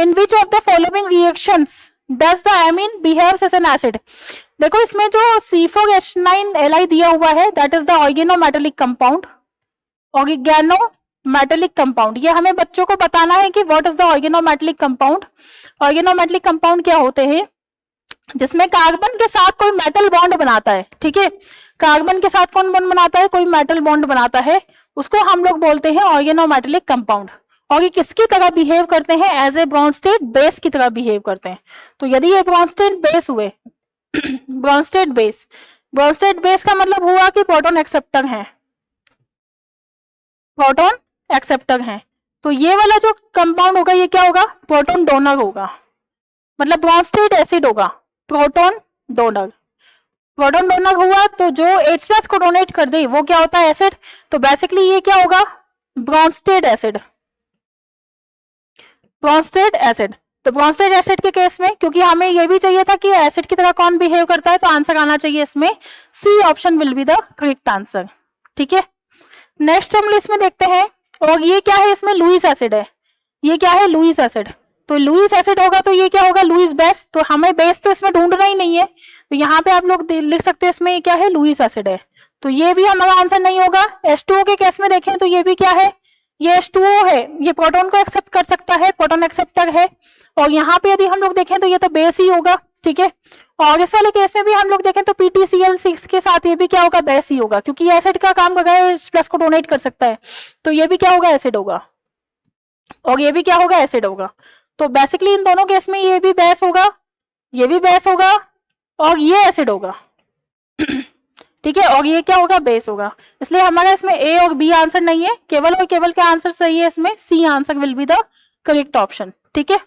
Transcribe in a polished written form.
In which of the following reactions does the amine behaves as an acid. देखो इसमें जो C4H9Li दिया हुआ है that is the organometallic compound, organometallic compound. ये हमें बच्चों को बताना है कि what is the organometallic compound. Organometallic compound क्या होते हैं, जिसमें कार्बन के साथ कोई मेटल बॉन्ड बनाता है, ठीक है, कार्बन के साथ कौन बॉन्ड बनाता है, कोई मेटल बॉन्ड बनाता है, उसको हम लोग बोलते हैं ऑर्गेनोमेटेलिक कंपाउंड। और ये किसकी तरह बिहेव करते हैं, एज ए ब्रॉन्स्टेड बेस की तरह बिहेव करते हैं। तो यदि ये ब्रॉन्स्टेड बेस हुए ब्रॉन्स्टेड बेस का मतलब हुआ कि प्रोटॉन एक्सेप्टर है, प्रोटॉन एक्सेप्टर है। तो ये वाला जो कंपाउंड होगा ये क्या होगा, प्रोटॉन डोनर होगा, मतलब ब्रॉन्स्टेड एसिड होगा, प्रोटॉन डोनर। प्रोटॉन डोनर हुआ तो जो H+ को डोनेट कर दे वो क्या होता है, एसिड। तो बेसिकली ये क्या होगा, ब्रॉन्स्टेड एसिड, ब्रॉन्स्टेड एसिड। तो ब्रॉन्स्टेड एसिड के केस में, क्योंकि हमें ये भी चाहिए था कि एसिड की तरह कौन बिहेव करता है, तो आंसर आना चाहिए इसमें C option will be the correct answer, ठीक है। नेक्स्ट हम इसमें देखते हैं, और ये क्या है, इसमें लुईस एसिड है, ये क्या है, लुईस एसिड। तो लुईस एसिड होगा तो ये क्या होगा, लुईस बेस। तो हमें बेस तो इसमें ढूंढना ही नहीं है, तो यहाँ पे आप लोग लिख सकते हैं इसमें ये क्या है, लुईस एसिड है। तो ये भी हमारा आंसर नहीं होगा। H2O के केस में देखें तो ये भी क्या है, ये H2O है, ये प्रोटॉन को एक्सेप्ट कर सकता है, प्रोटॉन एक्सेप्टर है। और यहाँ पे यदि हम लोग देखें तो ये तो बेस ही होगा, ठीक है। और इस वाले केस में भी हम लोग देखें तो PTCl6 के साथ ये भी क्या होगा, बेस ही होगा, क्योंकि ये एसिड का काम कर रहा है, H+ को डोनेट कर सकता है, तो ये भी क्या होगा, एसिड होगा, और ये भी क्या होगा, एसिड होगा। तो बेसिकली इन दोनों केस में ये भी बेस होगा, ये भी बेस होगा, और ये एसिड होगा ठीक है, और ये क्या होगा, बेस होगा। इसलिए हमारा इसमें A और B आंसर नहीं है, केवल और केवल क्या आंसर सही है इसमें, C answer will be the correct option, ठीक है।